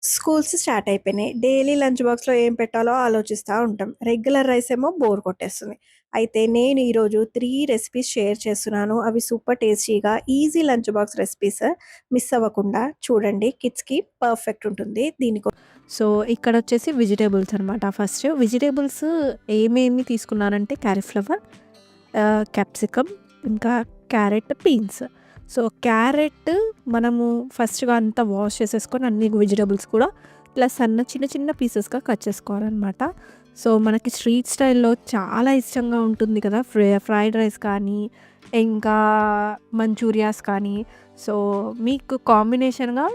Schools start అయిపోయినాయి. Daily lunch బాక్స్‌లో ఏం పెట్టాలో ఆలోచిస్తా ఉంటాం. రెగ్యులర్ రైస్ ఏమో బోర్ కొట్టేస్తుంది. అయితే నేను ఈరోజు 3 రెసిపీస్ షేర్ చేస్తున్నాను. అవి సూపర్ టేస్టీగా easy lunch box recipes. Miss అవ్వకుండా చూడండి. కిడ్స్‌కి పర్ఫెక్ట్ ఉంటుంది. సో, ఇక్కడొచ్చేసి వెజిటబుల్స్ అనమాట. ఫస్ట్ వెజిటబుల్స్ ఏమేమి తీసుకున్నానంటే కాలీఫ్లవర్, క్యాప్సికమ్, ఇంకా క్యారెట్, బీన్స్. సో, క్యారెట్ మనము ఫస్ట్‌గా అంతా వాష్ చేసేసుకొని అన్ని వెజిటబుల్స్ కూడా ఇట్లా చిన్న చిన్న పీసెస్‌గా కట్ చేసుకోవాలనమాట. సో, మనకి స్ట్రీట్ స్టైల్‌లో చాలా ఇష్టంగా ఉంటుంది కదా! ఫ్రైడ్ రైస్ కానీ, ఇంకా మంచూరియాస్ కానీ. సో, మీకు కాంబినేషన్‌గా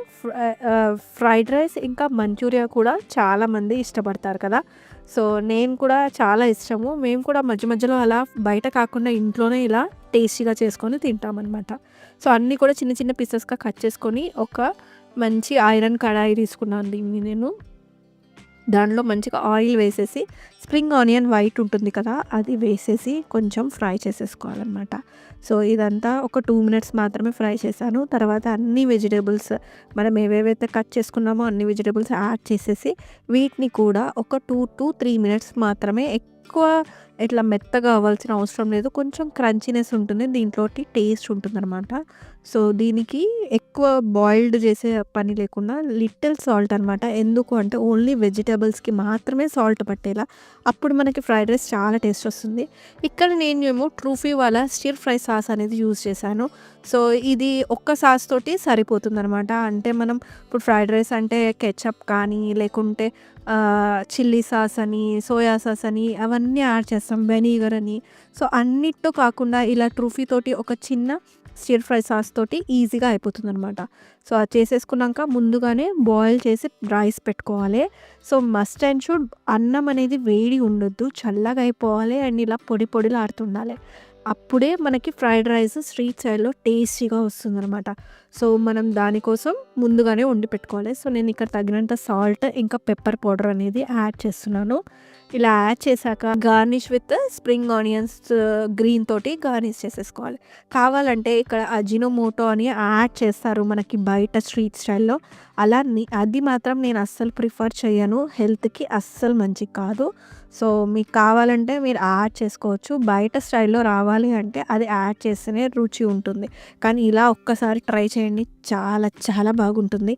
ఫ్రైడ్ రైస్ ఇంకా మంచూరియా కూడా చాలామంది ఇష్టపడతారు కదా! సో, నేను కూడా చాలా ఇష్టము. మేము కూడా మధ్య మధ్యలో అలా బయట కాకుండా ఇంట్లోనే ఇలా టేస్టీగా చేసుకొని తింటామనమాట. సో, అన్నీ కూడా చిన్న చిన్న పీసెస్‌గా కట్ చేసుకొని ఒక మంచి ఐరన్ కడాయి తీసుకున్నాను దీన్ని నేను. దాంట్లో మంచిగా ఆయిల్ వేసేసి స్ప్రింగ్ ఆనియన్ వైట్ ఉంటుంది కదా! అది వేసేసి కొంచెం ఫ్రై చేసేసుకోవాలనమాట. సో, ఇదంతా ఒక 2 మినిట్స్ మాత్రమే ఫ్రై చేశాను. తర్వాత అన్ని వెజిటబుల్స్ మనం ఏవేవైతే కట్ చేసుకున్నామో అన్ని వెజిటబుల్స్ యాడ్ చేసేసి వీటిని కూడా ఒక 2-3 మినిట్స్ మాత్రమే, ఎక్కువ ఇట్లా మెత్తగా అవ్వాల్సిన అవసరం లేదు. కొంచెం క్రంచీనెస్ ఉంటుంది. దీంట్లోటి టేస్ట్ ఉంటుందనమాట. సో, దీనికి ఎక్కువ బాయిల్డ్ చేసే పని లేకుండా లిటిల్ సాల్ట్ అనమాట. ఎందుకు అంటే ఓన్లీ వెజిటబుల్స్‌కి మాత్రమే సాల్ట్ పట్టేలా. అప్పుడు మనకి ఫ్రైడ్ రైస్ చాలా టేస్ట్ వస్తుంది. ఇక్కడ నేనేమో ట్రూఫీ వాళ్ళ స్టిర్ ఫ్రై సాస్ అనేది యూజ్ చేశాను. సో, ఇది ఒక్క సాస్ తోటి సరిపోతుందనమాట. అంటే మనం ఇప్పుడు ఫ్రైడ్ రైస్ అంటే కెచప్ కానీ లేకుంటే చిల్లీ సాస్ అని, సోయా సాస్ అని అవన్నీ యాడ్ చేస్తాం. వెనిగర్ అని. సో, అన్నిటితో కాకుండా ఇలా ట్రూఫీ తోటి ఒక చిన్న స్టిర్ ఫ్రై సాస్ తోటి ఈజీగా అయిపోతుందనమాట. సో, అది చేసేసుకున్నాక ముందుగానే బాయిల్ చేసి రైస్ పెట్టుకోవాలి. సో, మస్ట్ అండ్ షుడ్ అన్నం అనేది వేడి ఉండొద్దు. చల్లగా అయిపోవాలి అండ్ ఇలా పొడి పొడిలాడుతుండాలి. అప్పుడే మనకి ఫ్రైడ్ రైస్ స్ట్రీట్ స్టైల్‌లో టేస్టీగా వస్తుందనమాట. సో, మనం దానికోసం ముందుగానే వండి పెట్టుకోవాలి. సో, నేను ఇక్కడ తగినంత సాల్ట్ ఇంకా పెప్పర్ పౌడర్ అనేది యాడ్ చేస్తున్నాను. ఇలా యాడ్ చేశాక garnish with spring onions green తోటి గార్నిష్ చేసేసుకోవాలి. కావాలంటే ఇక్కడ అజినోమోటో అని యాడ్ చేస్తారు మనకి బయట స్ట్రీట్ స్టైల్‌లో. అది మాత్రం నేను అస్సలు ప్రిఫర్ చేయను. హెల్త్‌కి అస్సలు మంచిది కాదు. సో, మీకు కావాలంటే మీరు యాడ్ చేసుకోవచ్చు. బయట స్టైల్‌లో రావాలి అంటే అది యాడ్ చేస్తేనే రుచి ఉంటుంది. కానీ ఇలా ఒక్కసారి ట్రై చేయండి. చాలా చాలా బాగుంటుంది.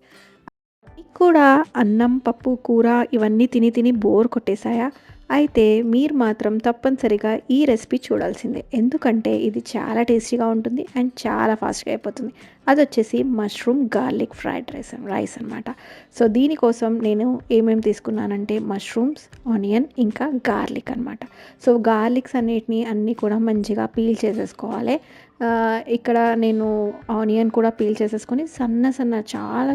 మీకు కూడా అన్నం, పప్పు, కూర ఇవన్నీ తిని తిని బోర్ కొట్టేసాయా? అయితే మీరు మాత్రం తప్పనిసరిగా ఈ రెసిపీ చూడాల్సిందే. ఎందుకంటే ఇది చాలా టేస్టీగా ఉంటుంది అండ్ చాలా ఫాస్ట్‌గా అయిపోతుంది. అదొచ్చేసి మష్రూమ్ గార్లిక్ ఫ్రైడ్ రైస్ అనమాట. సో, దీనికోసం నేను ఏమేమి తీసుకున్నానంటే మష్రూమ్స్, ఆనియన్ ఇంకా గార్లిక్ అనమాట. సో, గార్లిక్స్ అన్నీ కూడా మంచిగా పీల్ చేసేసుకోవాలి. ఇక్కడ నేను ఆనియన్ కూడా పీల్ చేసేసుకొని చాలా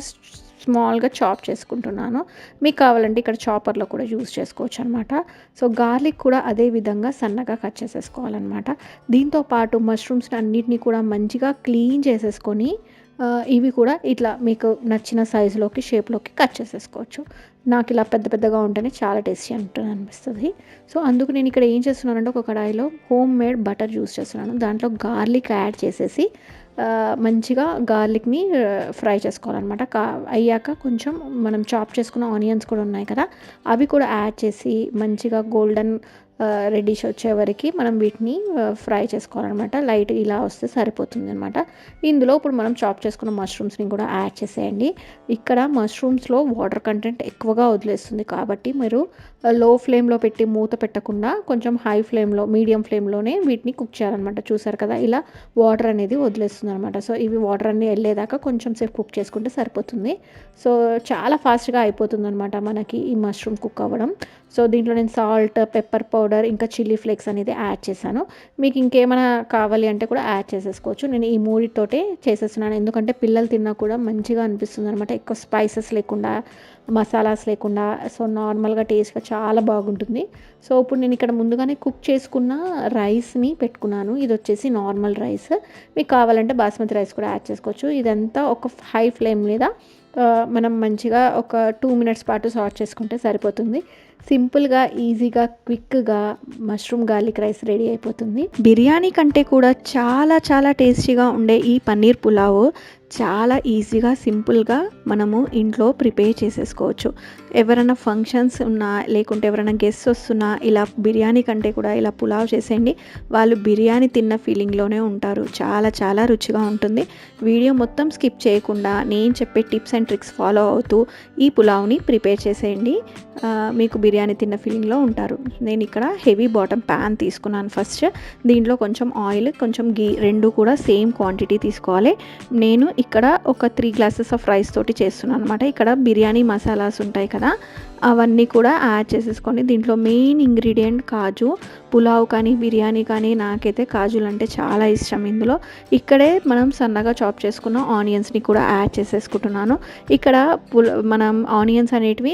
స్మాల్‌గా చాప్ చేసుకుంటున్నాను. మీకు కావాలంటే ఇక్కడ చాపర్‌లో కూడా యూజ్ చేసుకోవచ్చు అనమాట. సో, గార్లిక్ కూడా అదే విధంగా సన్నగా కట్ చేసేసుకోవాలనమాట. దీంతో పాటు మష్రూమ్స్‌ని అన్నిటిని కూడా మంచిగా క్లీన్ చేసేసుకొని ఇవి కూడా ఇట్లా మీకు నచ్చిన సైజులోకి, షేప్‌లోకి కట్ చేసేసుకోవచ్చు. నాకు ఇలా పెద్ద పెద్దగా ఉంటేనే చాలా టేస్టీ అనిపిస్తది. సో, అందుకు నేను ఇక్కడ ఏం చేస్తున్నానంటే ఒక కడాయిలో హోమ్ మేడ్ బటర్ యూజ్ చేస్తున్నాను. దాంట్లో గార్లిక్ యాడ్ చేసేసి మంచిగా గార్లిక్‌ని ఫ్రై చేసుకోవాలనమాట. అయ్యాక కొంచెం మనం చాప్ చేసుకున్న ఆనియన్స్ కూడా ఉన్నాయి కదా! అవి కూడా యాడ్ చేసి మంచిగా గోల్డెన్ రెడ్డిష్ వచ్చే వరకి మనం వీటిని ఫ్రై చేసుకోవాలనమాట. లైట్ ఇలా వస్తే సరిపోతుందనమాట. ఇందులో ఇప్పుడు మనం చాప్ చేసుకున్న మష్రూమ్స్‌ని కూడా యాడ్ చేసేయండి. ఇక్కడ మష్రూమ్స్‌లో వాటర్ కంటెంట్ ఎక్కువగా వదిలేస్తుంది కాబట్టి మీరు లో ఫ్లేమ్‌లో పెట్టి మూత పెట్టకుండా కొంచెం హై ఫ్లేమ్‌లో, మీడియం ఫ్లేమ్‌లోనే వీటిని కుక్ చేయాలనమాట. చూసారు కదా! ఇలా వాటర్ అనేది వదిలేస్తుందనమాట. సో, ఇవి వాటర్ అన్నీ ఎళ్ళేదాకా కొంచెం సేపు కుక్ చేసుకుంటే సరిపోతుంది. సో, చాలా ఫాస్ట్‌గా అయిపోతుందనమాట మనకి ఈ మష్రూమ్ కుక్ అవ్వడం. సో, దీంట్లో నేను సాల్ట్, పెప్పర్ పౌడర్ ఇంకా చిల్లీ ఫ్లేక్స్ అనేది యాడ్ చేశాను. మీకు ఇంకేమైనా కావాలి అంటే కూడా యాడ్ చేసేసుకోవచ్చు. నేను ఈ మూడితోటే చేసేస్తున్నాను. ఎందుకంటే పిల్లలు తిన్నా కూడా మంచిగా అనిపిస్తుందనమాట. ఎక్కువ స్పైసెస్ లేకుండా, మసాలాస్ లేకుండా సో, నార్మల్‌గా టేస్ట్‌గా చాలా బాగుంటుంది. సో, ఇప్పుడు నేను ఇక్కడ ముందుగానే కుక్ చేసుకున్న రైస్‌ని పెట్టుకున్నాను. ఇదొచ్చేసి నార్మల్ రైస్. మీకు కావాలంటే బాస్మతి రైస్ కూడా యాడ్ చేసుకోవచ్చు. ఇదంతా ఒక హై ఫ్లేమ్ మీద మనం మంచిగా ఒక 2 మినిట్స్ పాటు సార్ట్ చేసుకుంటే సరిపోతుంది. సింపుల్గా, ఈజీగా, క్విక్గా మష్రూమ్ గార్లిక్ రైస్ రెడీ అయిపోతుంది. బిర్యానీ కంటే కూడా చాలా చాలా టేస్టీగా ఉండే ఈ పన్నీర్ పులావ్ చాలా ఈజీగా సింపుల్గా మనము ఇంట్లో ప్రిపేర్ చేసేసుకోవచ్చు. ఎవరైనా ఫంక్షన్స్ ఉన్నా లేకుంటే ఎవరైనా గెస్ట్స్ వస్తున్నా ఇలా బిర్యానీ కంటే కూడా ఇలా పులావ్ చేసేయండి. వాళ్ళు బిర్యానీ తిన్న ఫీలింగ్లోనే ఉంటారు. చాలా చాలా రుచిగా ఉంటుంది. వీడియో మొత్తం స్కిప్ చేయకుండా నేను చెప్పే టిప్స్ అండ్ ట్రిక్స్ ఫాలో అవుతూ ఈ పులావ్ని ప్రిపేర్ చేసేయండి. మీకు బిర్యానీ తిన్న ఫీలింగ్లో ఉంటారు. నేను ఇక్కడ హెవీ బాటమ్ ప్యాన్ తీసుకున్నాను. ఫస్ట్ దీంట్లో కొంచెం ఆయిల్, కొంచెం గీ రెండు కూడా సేమ్ క్వాంటిటీ తీసుకోవాలి. నేను ఇక్కడ ఒక 3 గ్లాసెస్ ఆఫ్ రైస్ తోటి చేస్తున్నాను అనమాట. ఇక్కడ బిర్యానీ మసాలాస్ ఉంటాయి కదా, అవన్నీ కూడా యాడ్ చేసేసుకోండి. దీంట్లో మెయిన్ ఇంగ్రీడియంట్ కాజు. పులావ్ కానీ బిర్యానీ కానీ నాకైతే కాజులు అంటే చాలా ఇష్టం. ఇందులో ఇక్కడే మనం సన్నగా చాప్ చేసుకున్న ఆనియన్స్ని కూడా యాడ్ చేసేసుకుంటున్నాను. ఇక్కడ మనం ఆనియన్స్ అనేటివి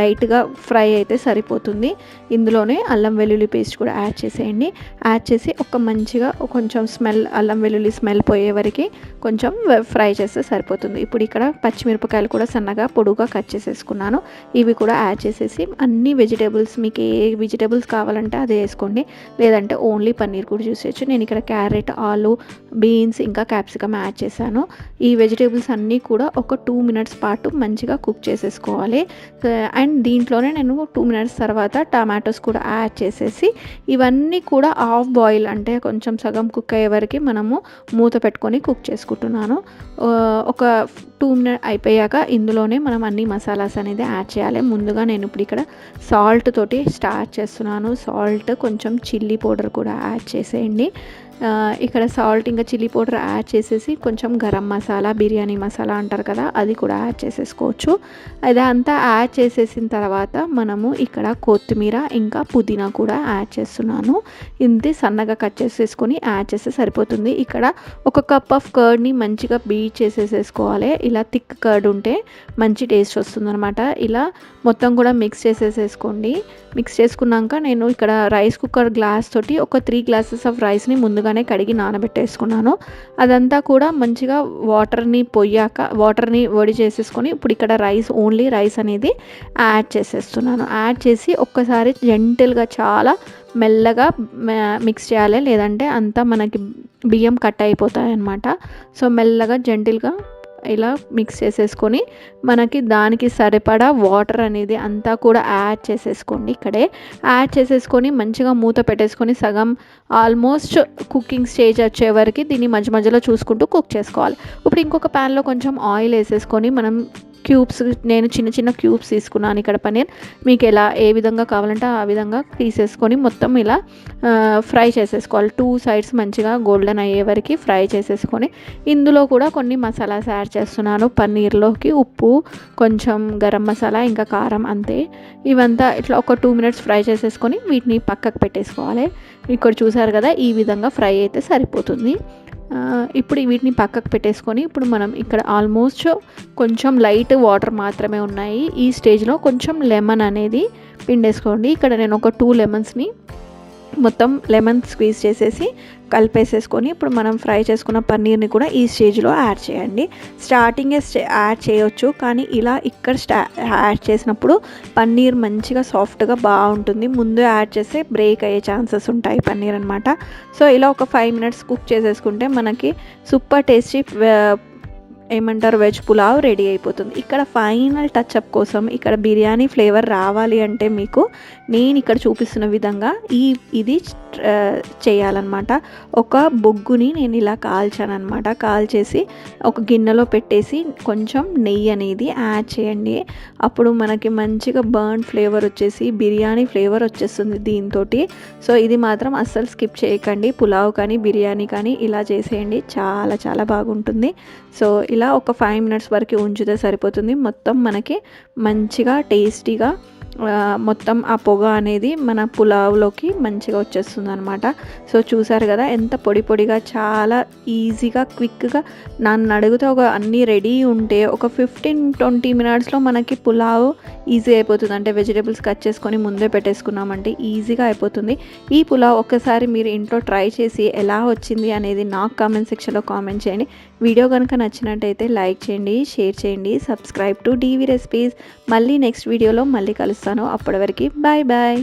లైట్గా ఫ్రై అయితే సరిపోతుంది. ఇందులోనే అల్లం వెల్లుల్లి పేస్ట్ కూడా యాడ్ చేసేయండి. యాడ్ చేసి మంచిగా కొంచెం స్మెల్, అల్లం వెల్లుల్లి స్మెల్ పోయే వరకు కొంచెం ఫ్రై చేస్తే సరిపోతుంది. ఇప్పుడు ఇక్కడ పచ్చిమిరపకాయలు కూడా సన్నగా పొడుగా కట్ చేసేసుకున్నాను. ఇవి కూడా యాడ్ చేసేసి అన్ని వెజిటేబుల్స్, మీకు ఏ వెజిటేబుల్స్ కావాలంటే అదే వేసుకోండి, లేదంటే ఓన్లీ పన్నీర్ కూడా యూస్ చేయొచ్చు. నేను ఇక్కడ క్యారెట్, ఆలు, బీన్స్ ఇంకా క్యాప్సికమ్ యాడ్ చేశాను. ఈ వెజిటేబుల్స్ అన్నీ కూడా ఒక 2 మినిట్స్ పాటు మంచిగా కుక్ చేసేసుకోవాలి. అండ్ దీంట్లోనే నేను 2 మినిట్స్ తర్వాత టమాటోస్ కూడా యాడ్ చేసేసి ఇవన్నీ కూడా హాఫ్ బాయిల్ అంటే కొంచెం సగం కుక్ అయ్యే వరకు మనము మూత పెట్టుకొని కుక్ చేసుకుంటున్నాను. ఒక 2 మినిట్స్ అయిపోయాక ఇందులోనే మనం అన్ని మసాలాస్ అనేది యాడ్ చేయాలి. ముందుగా నేను ఇప్పుడు ఇక్కడ సాల్ట్ తోటి స్టార్ట్ చేస్తున్నాను. సాల్ట్, కొంచెం చిల్లీ పౌడర్ కూడా యాడ్ చేసేయండి. ఇక్కడ సాల్ట్ ఇంకా చిల్లీ పౌడర్ యాడ్ చేసేసి కొంచెం గరం మసాలా, బిర్యానీ మసాలా అంటారు కదా, అది కూడా యాడ్ చేసేసుకోవచ్చు. అదంతా యాడ్ చేసేసిన తర్వాత మనము ఇక్కడ కొత్తిమీర ఇంకా పుదీనా కూడా యాడ్ చేస్తున్నాను. ఇంత సన్నగా కట్ చేసేసుకొని యాడ్ చేస్తే సరిపోతుంది. ఇక్కడ ఒక కప్ ఆఫ్ కర్డ్ని మంచిగా బీట్ చేసేసుకోవాలి. ఇలా థిక్ కర్డ్ ఉంటే మంచి టేస్ట్ వస్తుందన్నమాట. ఇలా మొత్తం కూడా మిక్స్ చేసేసుకోండి. మిక్స్ చేసుకున్నాక నేను ఇక్కడ రైస్ కుక్కర్ గ్లాస్ తోటి ఒక 3 గ్లాసెస్ ఆఫ్ రైస్ని ముందుగానే కడిగి నానబెట్టేసుకున్నాను. అదంతా కూడా మంచిగా వాటర్ని వడి చేసేసుకొని ఇప్పుడు ఇక్కడ ఓన్లీ రైస్ అనేది యాడ్ చేసేస్తున్నాను. యాడ్ చేసి ఒక్కసారి జెంటిల్గా చాలా మెల్లగా మిక్స్ చేయాలి, లేదంటే అంతా మనకి బియ్యం కట్ అయిపోతాయి అన్నమాట. సో మెల్లగా జెంటిల్గా ఇలా మిక్స్ చేసేసుకొని మనకి దానికి సరిపడా వాటర్ అనేది అంతా కూడా యాడ్ చేసేసుకోండి. ఇక్కడే యాడ్ చేసేసుకొని మంచిగా మూత పెట్టేసుకొని సగం ఆల్మోస్ట్ కుకింగ్ స్టేజ్ వచ్చే వరకు దీన్ని మధ్య మధ్యలో చూసుకుంటూ కుక్ చేసుకోవాలి. ఇప్పుడు ఇంకొక ప్యాన్లో కొంచెం ఆయిల్ వేసేసుకొని మనం క్యూబ్స్, నేను చిన్న చిన్న క్యూబ్స్ తీసుకున్నాను ఇక్కడ పన్నీర్. మీకు ఏ విధంగా కావాలంటే ఆ విధంగా తీసేసుకొని మొత్తం ఇలా ఫ్రై చేసేసుకోవాలి. 2 సైడ్స్ మంచిగా గోల్డెన్ అయ్యే వరకు ఫ్రై చేసేసుకొని ఇందులో కూడా కొన్ని మసాలాస్ యాడ్ చేస్తున్నాను. పన్నీర్లోకి ఉప్పు, కొంచెం గరం మసాలా ఇంకా కారం, అంతే. ఇవంతా ఇట్లా ఒక 2 మినిట్స్ ఫ్రై చేసేసుకొని వీటిని పక్కకు పెట్టేసుకోవాలి. ఇక్కడ చూసారు కదా, ఈ విధంగా ఫ్రై అయితే సరిపోతుంది. ఇప్పుడు వీటిని పక్కకు పెట్టేసుకొని ఇప్పుడు మనం ఇక్కడ ఆల్మోస్ట్ కొంచెం లైట్ వాటర్ మాత్రమే ఉన్నాయి. ఈ స్టేజ్లో కొంచెం లెమన్ అనేది పిండేసుకోండి. ఇక్కడ నేను ఒక 2 లెమన్స్ని మొత్తం లెమన్ స్క్వీజ్ చేసేసి కలిపేసేసుకొని ఇప్పుడు మనం ఫ్రై చేసుకున్న పన్నీర్ని కూడా ఈ స్టేజ్లో యాడ్ చేయండి. స్టార్టింగే యాడ్ చేయొచ్చు, కానీ ఇలా ఇక్కడ యాడ్ చేసినప్పుడు పన్నీర్ మంచిగా సాఫ్ట్గా బాగుంటుంది. ముందు యాడ్ చేస్తే బ్రేక్ అయ్యే ఛాన్సెస్ ఉంటాయి పన్నీర్ అనమాట. సో ఇలా ఒక 5 మినిట్స్ కుక్ చేసేసుకుంటే మనకి super tasty veg pulao ready అయిపోతుంది. ఇక్కడ ఫైనల్ టచ్అప్ కోసం ఇక్కడ బిర్యానీ ఫ్లేవర్ రావాలి అంటే మీకు నేను ఇక్కడ చూపిస్తున్న విధంగా ఇది చేయాలన్నమాట. ఒక బొగ్గుని నేను ఇలా కాల్చాను అనమాట. కాల్చేసి ఒక గిన్నెలో పెట్టేసి కొంచెం నెయ్యి అనేది యాడ్ చేయండి. అప్పుడు మనకి మంచిగా బర్న్ ఫ్లేవర్ వచ్చేసి బిర్యానీ ఫ్లేవర్ వచ్చేస్తుంది దీంతో. సో ఇది మాత్రం అస్సలు స్కిప్ చేయకండి. పులావ్ కానీ బిర్యానీ కానీ ఇలా చేసేయండి, చాలా చాలా బాగుంటుంది. సో ఇలా ఒక 5 మినిట్స్ వరకు ఉంచితే సరిపోతుంది. మొత్తం మనకి మంచిగా టేస్టీగా మొత్తం ఆ పొగ అనేది మన పులావ్లోకి మంచిగా వచ్చేస్తుంది అనమాట. సో చూసారు కదా ఎంత పొడి పొడిగా, చాలా ఈజీగా క్విక్గా. నన్ను అడిగితే అన్నీ రెడీ ఉంటే ఒక 15-20 మినిట్స్లో మనకి పులావ్ ఈజీ అయిపోతుంది. అంటే వెజిటేబుల్స్ కట్ చేసుకొని ముందే పెట్టేసుకున్నామంటే ఈజీగా అయిపోతుంది. ఈ పులావ్ ఒక్కసారి మీరు ఇంట్లో ట్రై చేసి ఎలా వచ్చింది అనేది నాకు కామెంట్ సెక్షన్లో కామెంట్ చేయండి. వీడియో కనుక నచ్చినట్టయితే లైక్ చేయండి, షేర్ చేయండి, సబ్స్క్రైబ్ టు డీవీ రెసిపీస్. మళ్ళీ నెక్స్ట్ వీడియోలో మళ్ళీ కలుస్తాను. వస్తాను. అప్పటి వరకు బాయ్ బాయ్.